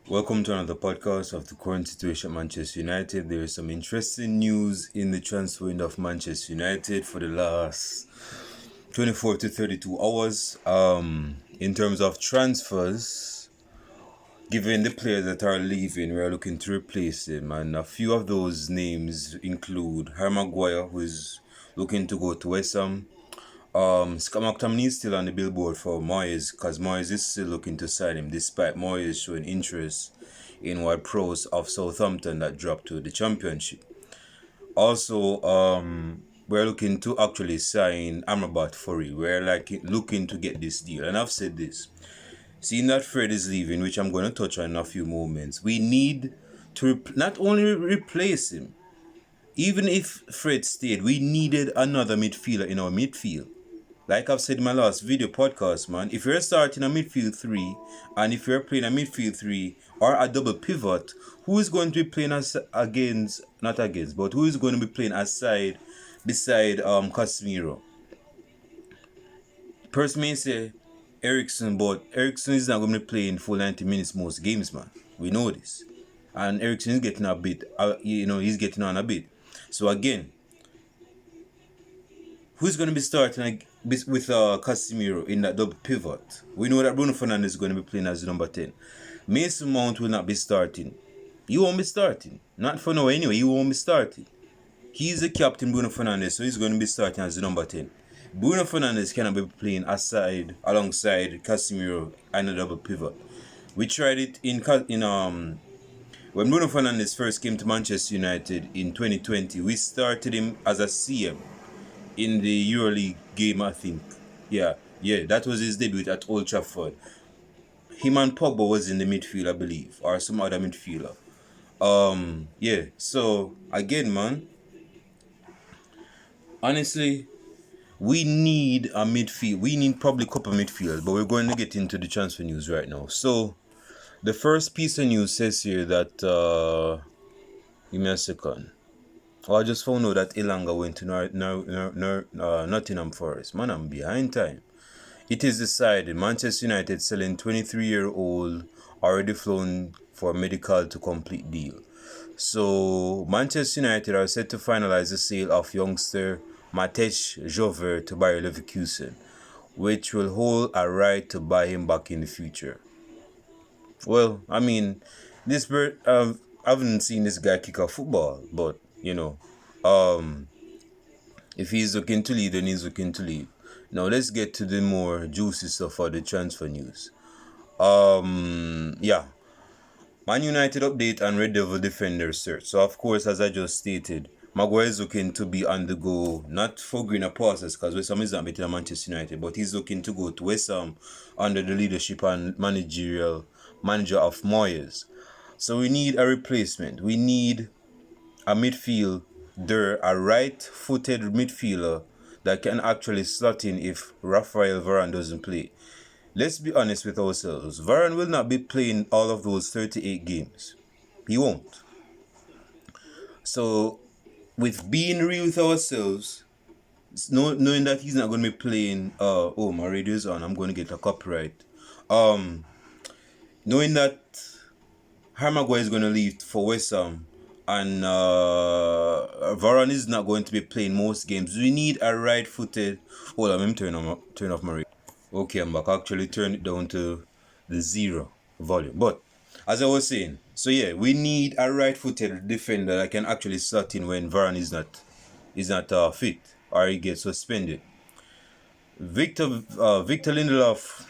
Welcome to another podcast of the current situation at Manchester United. There is some interesting news in the transfer window of Manchester United for the last 24 to 32 hours. In terms of transfers, given the players that are leaving, we are looking to replace them, and a few of those names include Harry Maguire, who is looking to go to West Ham. Scott McTominay is still on the billboard for Moyes because Moyes is still looking to sign him, despite Moyes showing interest in Ward Prowse of Southampton that dropped to the Championship. Also, we're looking to actually sign Amrabat for it. We're looking to get this deal, and I've said this. Seeing that Fred is leaving, which I'm going to touch on in a few moments, we need to not only replace him. Even if Fred stayed, we needed another midfielder in our midfield. Like I've said in my last video podcast, man, if you're starting a midfield 3, and if you're playing a midfield 3 or a double pivot, who is going to be playing who is going to be playing beside Casemiro? Person may say Eriksen, but Eriksen is not going to be playing full 90 minutes most games, man. We know this. And Eriksen is getting a bit, he's getting on a bit. So again, who's going to be starting with Casemiro in that double pivot? We know that Bruno Fernandes is going to be playing as the number 10. Mason Mount will not be starting. He won't be starting. Not for now anyway, he won't be starting. He's the captain, Bruno Fernandes, so he's going to be starting as the number 10. Bruno Fernandes cannot be playing alongside Casemiro and a double pivot. We tried it when Bruno Fernandes first came to Manchester United in 2020. We started him as a CM in the EuroLeague game, I think. Yeah, that was his debut at Old Trafford. Him and Pogba was in the midfield, I believe, or some other midfielder. So again, man, honestly, we need a midfield. We need probably a couple midfielders, but we're going to get into the transfer news right now. So the first piece of news says here that give me a second. I just found out that Elanga went to Nottingham Forest. Man, I'm behind time. It is decided Manchester United selling 23-year-old already flown for medical to complete deal. So Manchester United are set to finalize the sale of youngster Matej Jover to Bayer Leverkusen, which will hold a right to buy him back in the future. Well, I mean, I haven't seen this guy kick a football, but if he's looking to leave, then he's looking to leave. Now let's get to the more juicy stuff for the transfer news. Man United update and Red Devil defender search. So of course, as I just stated, Maguire is looking to be on the go, not for greener pastures, because West Ham is not better than Manchester United, but he's looking to go to West Ham under the leadership and manager of Moyes. So we need a replacement. We need a midfielder, a right-footed midfielder that can actually slot in if Rafael Varane doesn't play. Let's be honest with ourselves. Varane will not be playing all of those 38 games. He won't. So, with being real with ourselves, knowing that he's not going to be playing... my radio is on. I'm going to get a copyright. Knowing that Harry Maguire is going to leave for West Ham and Varane is not going to be playing most games, we need a right-footed... Hold on, let me turn off my radio. Okay, I'm back. Actually turn it down to the 0 volume. But as I was saying, so yeah, we need a right-footed defender that can actually slot in when Varane is not fit or he gets suspended. Victor Lindelof,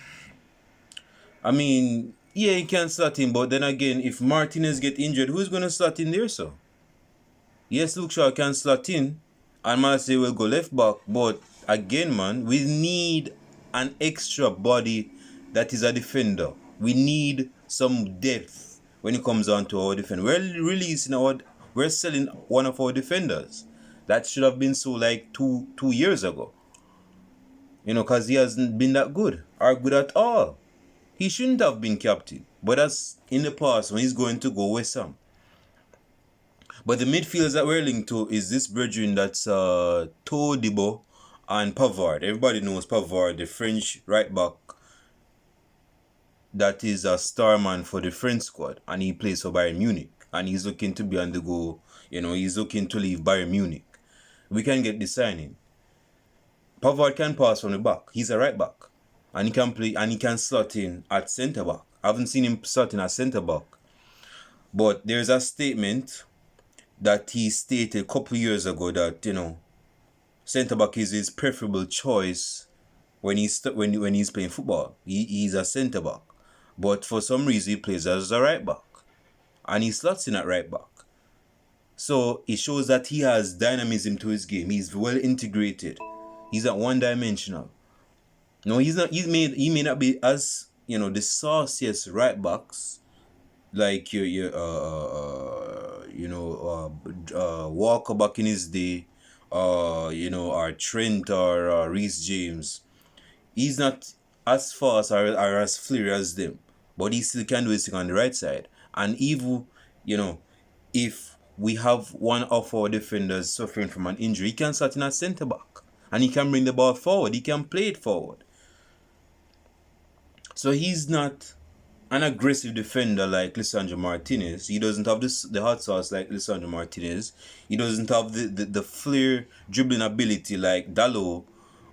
I mean, yeah, he can slot in, but then again, if Martinez get injured, who's going to slot in there, so? Yes, Luke Shaw can slot in, and Marseille will go left back, but again, man, we need an extra body that is a defender. We need some depth when it comes on to our defense. We're selling one of our defenders. That should have been so like two years ago. Because he hasn't been that good or good at all. He shouldn't have been captain. But that's in the past when he's going to go West Ham. But the midfielders that we're linked to is this brethren that's Todibo and Pavard. Everybody knows Pavard, the French right back. that is a star man for the French squad, and he plays for Bayern Munich, and he's looking to be on the go. He's looking to leave Bayern Munich. We can get the signing. Pavard can pass from the back. He's a right back, and he can play, and he can slot in at centre back. I haven't seen him slot in at centre back, but there's a statement that he stated a couple of years ago that centre back is his preferable choice when he's playing football. He's a centre back, but for some reason he plays as a right back, and he slots in at right back. So it shows that he has dynamism to his game. He's well integrated. He's not one-dimensional. No, he's not. He may not be as the sauciest right backs like your Walker back in his day, or Trent or Reece James. He's not as fast or as fleary as them, but he still can do his thing on the right side. And even if we have one of our defenders suffering from an injury, he can start in at centre back, and he can bring the ball forward. He can play it forward. So he's not an aggressive defender like Lisandro Martinez. He doesn't have the hot sauce like Lisandro Martinez. He doesn't have the flair dribbling ability like Dalot.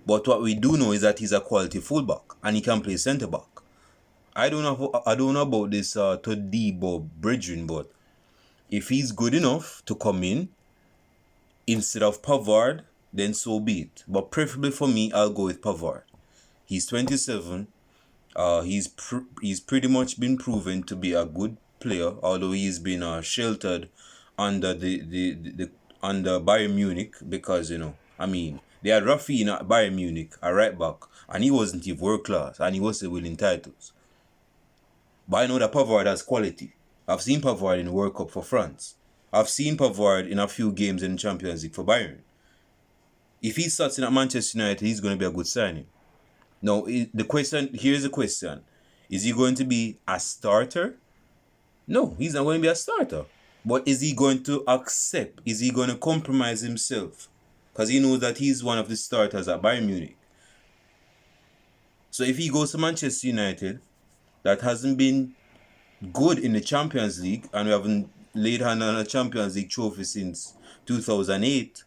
But what we do know is that he's a quality fullback, and he can play centre back. I don't know about this Todibo brethren, but if he's good enough to come in instead of Pavard, then so be it. But preferably for me, I'll go with Pavard. He's 27. He's pretty much been proven to be a good player, although he's been sheltered under under Bayern Munich because they had Rafinha at Bayern Munich, a right back, and he wasn't even world class, and he wasn't winning titles. But I know that Pavard has quality. I've seen Pavard in the World Cup for France. I've seen Pavard in a few games in the Champions League for Bayern. If he starts in at Manchester United, he's going to be a good signing. Now, here's the question. Is he going to be a starter? No, he's not going to be a starter. But is he going to accept? Is he going to compromise himself? Because he knows that he's one of the starters at Bayern Munich. So if he goes to Manchester United, that hasn't been good in the Champions League, and we haven't laid hand on a Champions League trophy since 2008,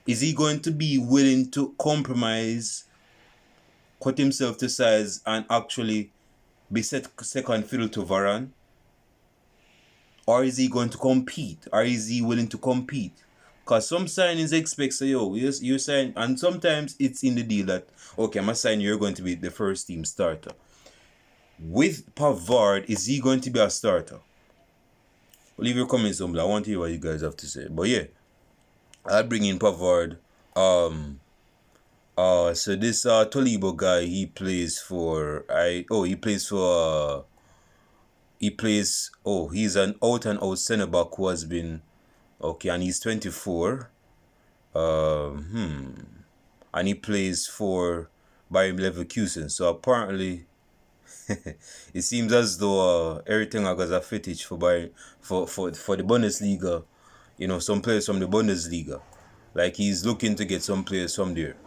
is he going to be willing to compromise, cut himself to size, and actually be second fiddle to Varane? Or is he going to compete? Or is he willing to compete? Because some signings expect, you sign, and sometimes it's in the deal that, okay, I'm going to sign, you're going to be the first team starter. With Pavard, is he going to be a starter? Leave your comments down below. I want to hear what you guys have to say. But yeah, I'll bring in Pavard. So this Tolibo guy, he plays he's an out and out centre back who has been and he's 24. And he plays for Bayer Leverkusen. So apparently it seems as though everything has a fetish for the Bundesliga. Some players from the Bundesliga. Like he's looking to get some players from there.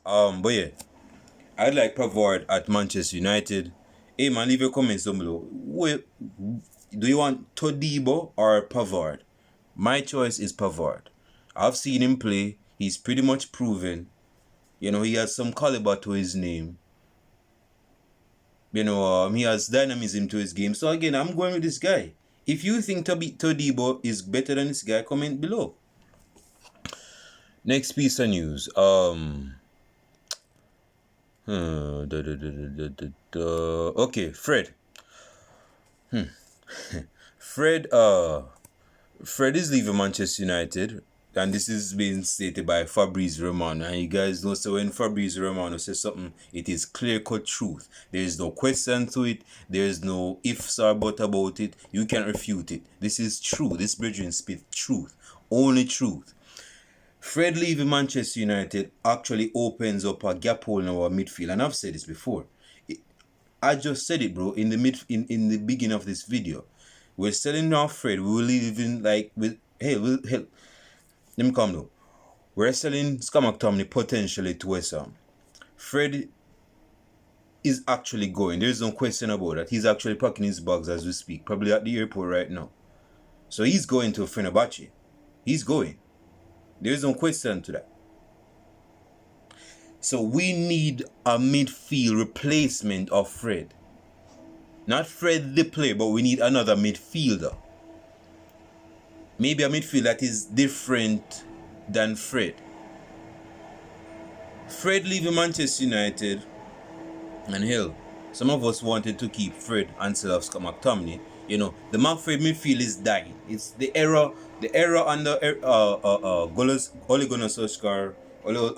But yeah, I'd like Pavard at Manchester United. Hey man, leave your comments down below. Do you want Todibo or Pavard? My choice is Pavard. I've seen him play. He's pretty much proven. He has some caliber to his name. He has dynamism to his game. So again, I'm going with this guy. If you think Todibo is better than this guy, comment below. Next piece of news. Okay, Fred. Fred is leaving Manchester United, and this is being stated by Fabrizio Romano. And you guys know, so when Fabrizio Romano says something, it is clear-cut truth. There is no question to it. There is no ifs or buts about it. You can't refute it. This is true. This brethren spit truth. Only truth. Fred leaving Manchester United actually opens up a gap hole in our midfield, and I've said this before. I just said it, bro, in the beginning of this video. We're selling now Fred. We will leave in let me come now. We're selling Scott McTominay potentially to West Ham. Fred is actually going. There's no question about that. He's actually packing his bags as we speak, probably at the airport right now. So he's going to Fenerbahce. He's going. There's no question to that. So we need a midfield replacement of Fred. Not Fred the player, but we need another midfielder. Maybe a midfield that is different than Fred. Fred leaving Manchester United, and hell, some of us wanted to keep Fred and sell off Scott McTominay. You know, the Manfred midfield is dying. It's the era under Ole Gunnar Solskjaer, although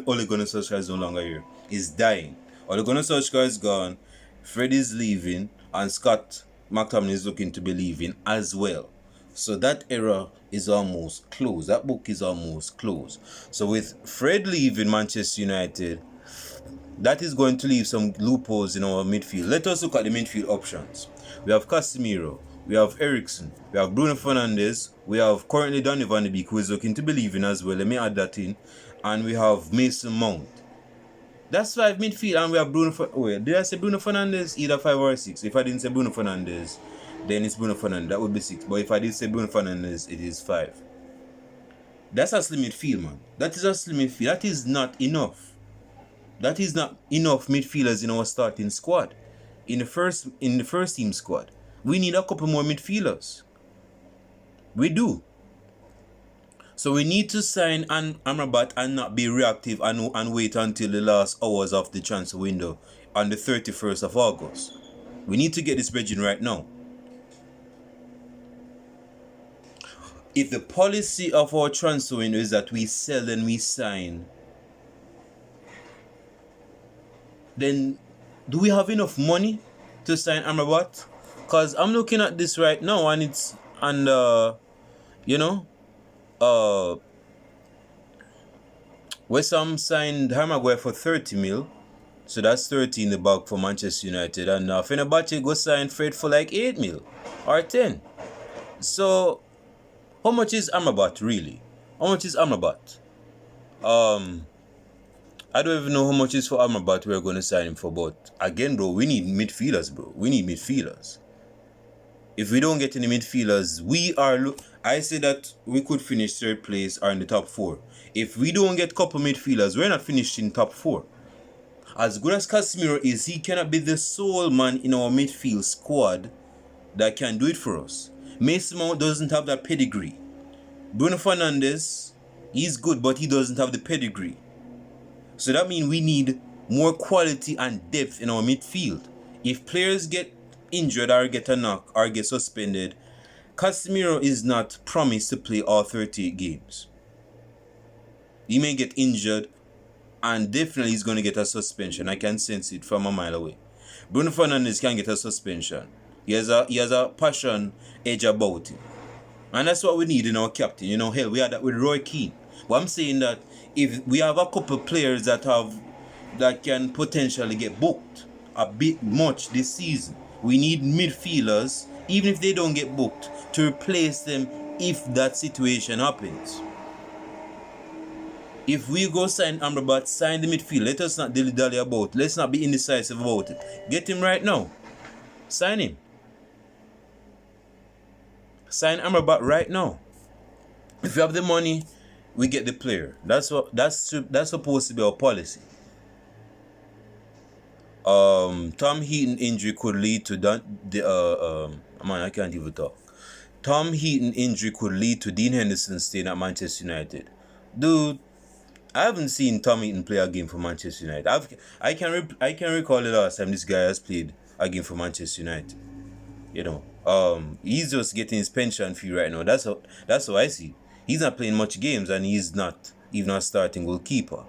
Ole Gunnar Solskjaer is no longer here, is dying. Ole Gunnar Solskjaer is gone, Fred is leaving, and Scott McTominay is looking to be leaving as well. So that era is almost closed. That book is almost closed. So with Fred leaving Manchester United, that is going to leave some loopholes in our midfield. Let us look at the midfield options. We have Casemiro, we have Eriksen, we have Bruno Fernandes, we have currently Donny van de Beek, who is looking to be leaving as well. Let me add that in. And we have Mason Mount. That's 5 midfield, and we have Bruno. Wait, did I say Bruno Fernandes? Either 5 or 6. If I didn't say Bruno Fernandes, then it's Bruno Fernandes. That would be 6. But if I did say Bruno Fernandes, it is 5. That's a slim midfield, man. That is a slim midfield. That is not enough. That is not enough midfielders in our starting squad. In the first team squad, we need a couple more midfielders. We do. So we need to sign Amrabat and not be reactive and wait until the last hours of the transfer window on the 31st of August. We need to get this bridging right now. If the policy of our transfer window is that we sell and we sign, then do we have enough money to sign Amrabat? Because I'm looking at this right now and it's, and West Ham signed Harry for 30 mil. So that's 30 in the bag for Manchester United. And Fenerbahce go sign Fred for like 8 mil or 10. So how much is Amrabat really? How much is Amrabat? I don't even know how much is for Amrabat we're going to sign him for. But again, bro, we need midfielders, bro. We need midfielders. If we don't get any midfielders, I say that we could finish 3rd place or in the top 4. If we don't get couple midfielders, we're not finishing top 4. As good as Casemiro is, he cannot be the sole man in our midfield squad that can do it for us. Mason Mount doesn't have that pedigree. Bruno Fernandes, he's good, but he doesn't have the pedigree. So that means we need more quality and depth in our midfield. If players get injured or get a knock or get suspended, Casemiro is not promised to play all 38 games. He may get injured and definitely he's going to get a suspension. I can sense it from a mile away. Bruno Fernandes can get a suspension. He has a passion edge about him. And that's what we need in our captain. You know, hell, we had that with Roy Keane. But I'm saying that if we have a couple players that can potentially get booked a bit much this season, we need midfielders, even if they don't get booked, to replace them if that situation happens. If we go sign Amrabat, sign the midfield. Let us not dilly-dally about it. Let's not be indecisive about it. Get him right now. Sign him. Sign Amrabat right now. If you have the money, we get the player. That's supposed to be our policy. Tom Heaton injury could lead to I can't even talk. Tom Heaton injury could lead to Dean Henderson staying at Manchester United. Dude, I haven't seen Tom Heaton play a game for Manchester United. I can recall the last time this guy has played a game for Manchester United. You know, he's just getting his pension fee right now. That's how I see. He's not playing much games and he's not even a starting goalkeeper.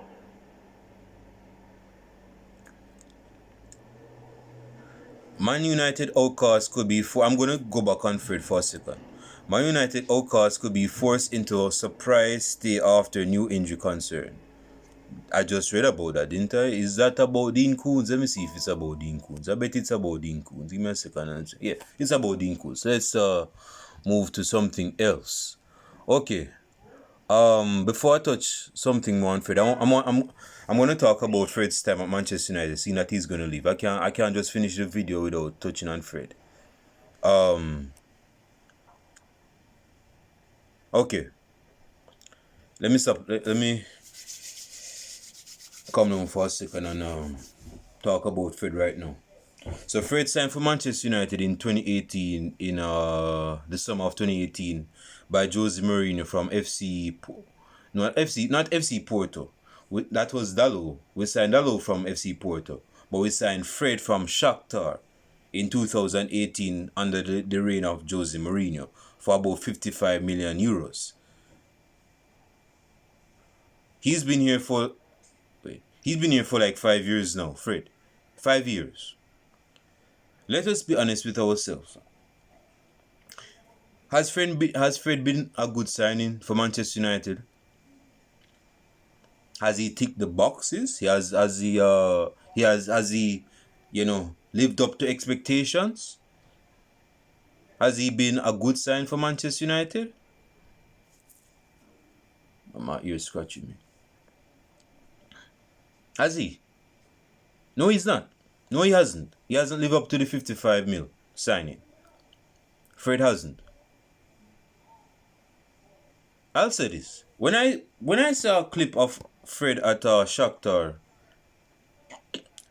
Man United outcast could be I'm going to go back on Fred for a second. Man United outcast could be forced into a surprise stay after new injury concern. I just read about that, didn't I? Is that about Dean Koons? Let me see if it's about Dean Koons. I bet it's about Dean Koons. Give me a second. Yeah, it's about Dean Koons. Let's move to something else. Okay. Before I touch something more on Fred, I'm gonna talk about Fred's time at Manchester United, seeing that he's gonna leave. I can't just finish the video without touching on Fred. Okay. Let me stop. Let me come down for a second and talk about Fred right now. So Fred signed for Manchester United in 2018, in the summer of 2018, by Jose Mourinho from not FC Porto. That was Dalot. We signed Dalot from FC Porto, but we signed Fred from Shakhtar in 2018 under the reign of Jose Mourinho for about 55 million euros. He's been here for like 5 years now, Fred. 5 years. Let us be honest with ourselves. Has Fred been a good signing for Manchester United? Has he ticked the boxes? Has he lived up to expectations? Has he been a good sign for Manchester United? My ear scratching me. Has he? No, he's not. No, he hasn't. He hasn't lived up to the 55 mil signing. Fred hasn't. I'll say this. When I saw a clip of Fred at Shakhtar,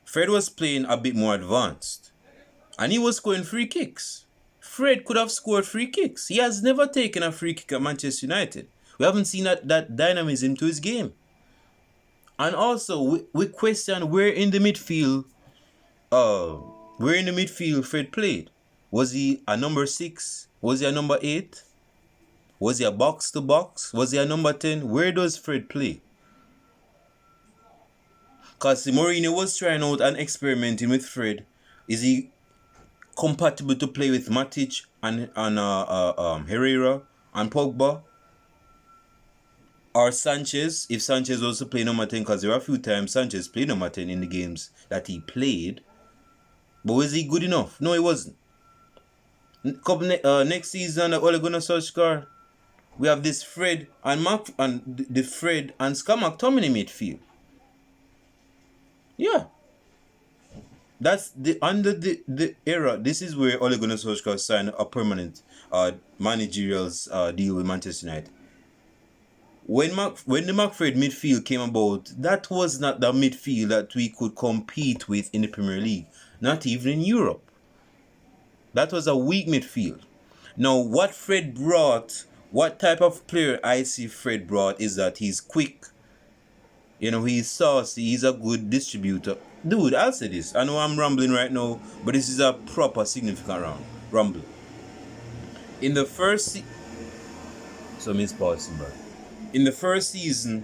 Fred was playing a bit more advanced. And he was scoring free kicks. Fred could have scored free kicks. He has never taken a free kick at Manchester United. We haven't seen that dynamism to his game. And also, we question where in the midfield Fred played. Was he a number 6? Was he a number 8? Was he a box to box? Was he a number 10? Where does Fred play? Because Mourinho was trying out and experimenting with Fred. Is he compatible to play with Matic and Herrera and Pogba? Or Sanchez, if Sanchez was to play number 10, because there were a few times Sanchez played number 10 in the games that he played. But was he good enough? No, he wasn't. Next season at Ole Gunnar Solskjaer, we have this Fred and the Fred and Scott McTominay midfield. Yeah. That's under the era. This is where Ole Gunnar Solskjaer signed a permanent managerial deal with Manchester United. When the McFred midfield came about, that was not the midfield that we could compete with in the Premier League, not even in Europe. That was a weak midfield. Now, what Fred brought, what type of player I see Fred brought is that he's quick. He's saucy, he's a good distributor. Dude, I'll say this. I know I'm rambling right now, but this is a proper significant rumble. In the first In the first season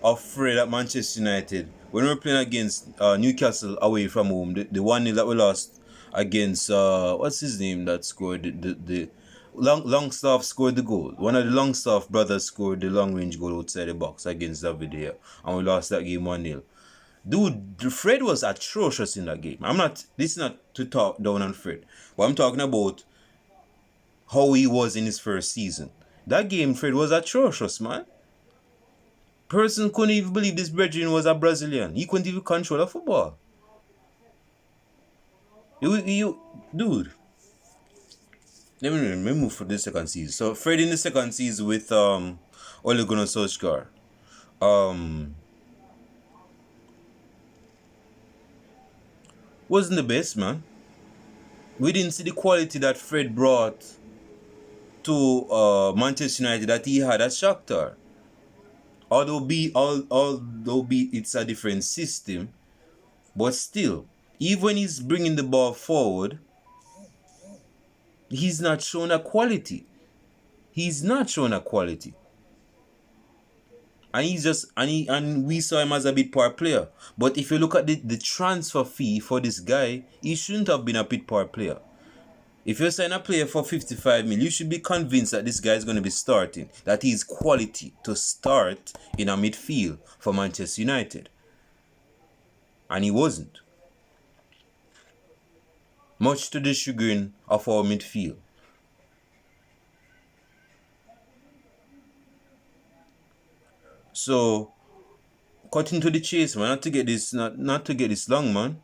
of Fred at Manchester United, when we were playing against Newcastle away from home, the 1-0 that we lost against what's his name that scored the Longstaff scored the goal. One of the Longstaff brothers scored the long range goal outside the box against David here, and we lost that game 1-0. Dude, Fred was atrocious in that game. This is not to talk down on Fred, but I'm talking about how he was in his first season. That game, Fred was atrocious, man. Person couldn't even believe this brethren was a Brazilian. He couldn't even control a football. Dude. Let me move for the second season. So Fred in the second season with Ole Gunnar Solskjaer. Wasn't the best, man. We didn't see the quality that Fred brought to Manchester United that he had at Shakhtar. Although it's a different system, but still, even when he's bringing the ball forward, he's not showing a quality. He's not showing a quality. And we saw him as a bit poor player. But if you look at the transfer fee for this guy, he shouldn't have been a bit poor player. If you sign a player for 55 mil, you should be convinced that this guy is going to be starting, that he's quality to start in a midfield for Manchester United. And he wasn't. Much to the chagrin of our midfield. So, cutting to the chase, man, not to get this long, man.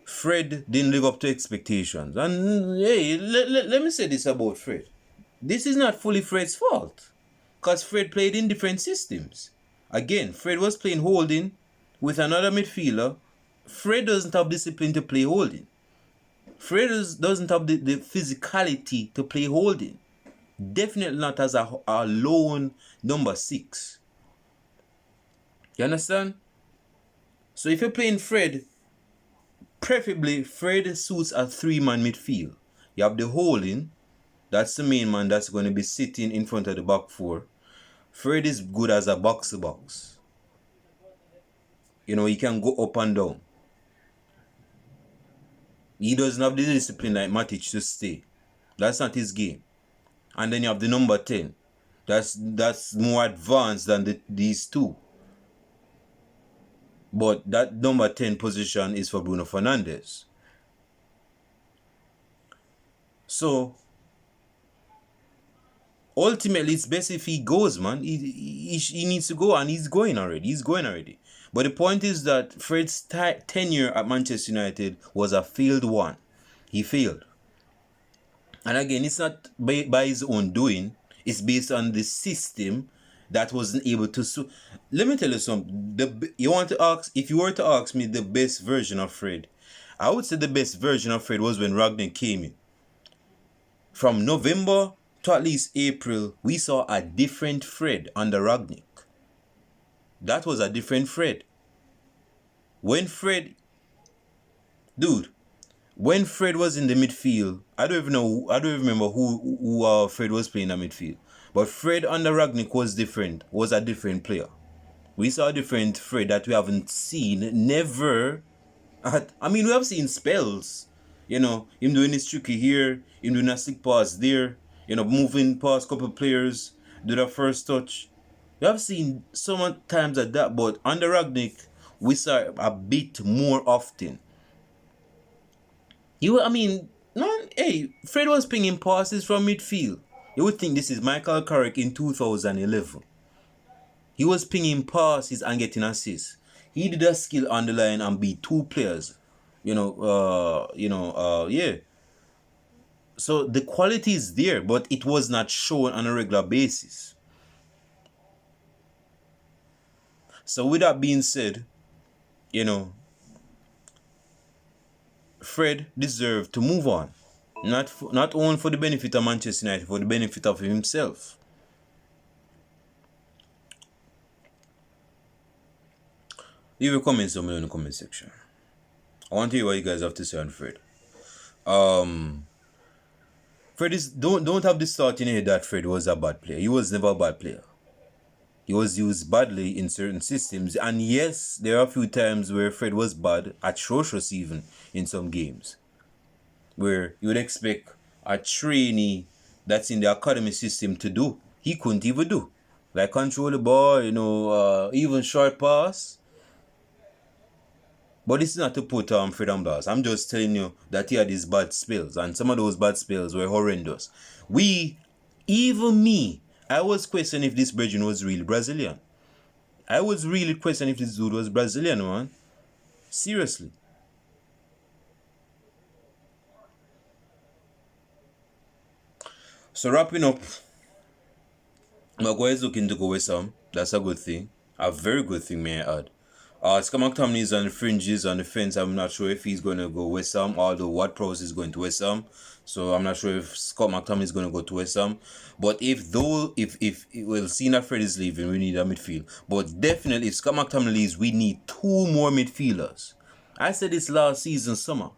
Fred didn't live up to expectations. And hey, let me say this about Fred. This is not fully Fred's fault. Because Fred played in different systems. Again, Fred was playing holding with another midfielder. Fred doesn't have discipline to play holding. Fred doesn't have the physicality to play holding. Definitely not as a lone number 6. You understand? So if you're playing Fred, preferably Fred suits a 3-man midfield. You have the holding. That's the main man that's going to be sitting in front of the back 4. Fred is good as a box-to-box. You know, he can go up and down. He doesn't have the discipline like Matic to stay. That's not his game. And then you have the number 10. That's more advanced than these two. But that number 10 position is for Bruno Fernandes. So, ultimately, it's best if he goes, man. He needs to go, and he's going already. But the point is that Fred's tenure at Manchester United was a failed one. He failed. And again, it's not by his own doing. It's based on the system that wasn't able to... Let me tell you something. If you were to ask me the best version of Fred, I would say the best version of Fred was when Ragnar came in. From November to at least April, we saw a different Fred under Ragnick. That was a different Fred. When Fred was in the midfield, I don't remember who Fred was playing in the midfield. But Fred under Ragnick was a different player. We saw a different Fred that we haven't seen, we have seen spells. You know, him doing his tricky here, him doing a slick pass there, you know, moving past a couple of players, do the first touch. We have seen some times at that, but under Ragnick, we saw it a bit more often. Fred was pinging passes from midfield. You would think this is Michael Carrick in 2011. He was pinging passes and getting assists. He did a skill on the line and beat 2 players. So the quality is there, but it was not shown on a regular basis. So with that being said, you know, Fred deserved to move on. Not only for the benefit of Manchester United, for the benefit of himself. Leave your comments down below in the comment section. I want to hear what you guys have to say on Fred. Fred don't have this thought in your head that Fred was a bad player. He was never a bad player. He was used badly in certain systems, and yes, there are a few times where Fred was bad, atrocious even in some games, where you would expect a trainee that's in the academy system to do. He couldn't even do. Like control the ball, even short pass. But this is not to put Fred on blast. I'm just telling you that he had these bad spells, and some of those bad spells were horrendous. I was questioning if this Bridgen was really Brazilian. I was really questioning if this dude was Brazilian, man. Seriously. So wrapping up, Maguire is looking to go with some. That's a good thing. A very good thing, may I add. Scott McTominay is on the fringes, on the fence. I'm not sure if he's going to go West Ham, although Ward-Prowse is going to West Ham. So I'm not sure if Scott McTominay is going to go to West Ham. But we'll see that Fred is leaving, we need a midfield. But definitely, if Scott McTominay leaves, we need 2 more midfielders. I said this last season, summer.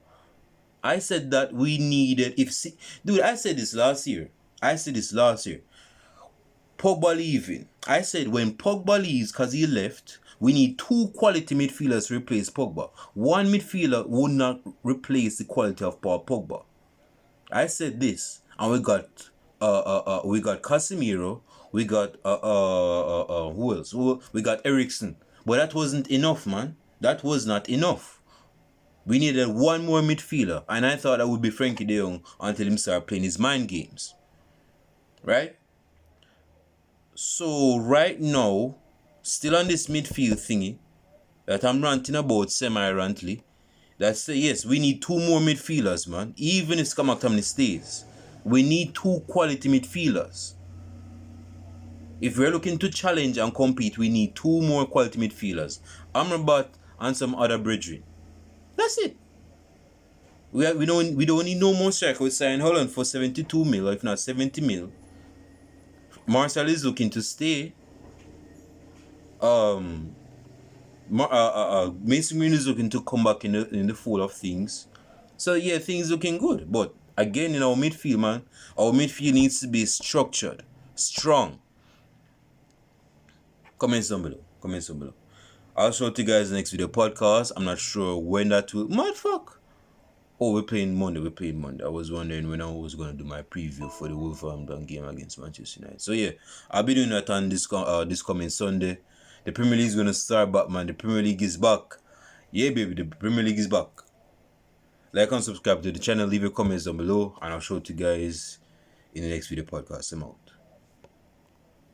I said that we needed... I said this last year. Pogba leaving. I said when Pogba leaves because he left... We need 2 quality midfielders to replace Pogba. 1 midfielder would not replace the quality of Paul Pogba. I said this, and we got Casemiro, we got who else? We got Eriksen. But that wasn't enough, man. That was not enough. We needed 1 more midfielder, and I thought that would be Frankie de Jong until he started playing his mind games. Right? So right now, Still on this midfield thingy that I'm ranting about semi-rantly. That's yes, we need 2 more midfielders, man. Even if McTominay stays, we need 2 quality midfielders. If we're looking to challenge and compete, we need 2 more quality midfielders. Amrabat and some other brethren. That's it. We don't need no more striker. We signed Holland for 72 mil, or if not 70 mil. Marcel is looking to stay. Mason Green is looking to come back in the fold of things. So yeah, things looking good. But again, in our midfield, man, our midfield needs to be structured, strong. Comments down below. I'll show it to you guys next video podcast. I'm not sure when that will. Motherfuck. Oh, we're playing Monday. I was wondering when I was going to do my preview for the Wolverhampton game against Manchester United. So yeah, I'll be doing that on this coming Sunday. The Premier League is going to start back, man. The Premier League is back. Yeah, baby, the Premier League is back. Like and subscribe to the channel. Leave your comments down below. And I'll show it to you guys in the next video podcast. I'm out.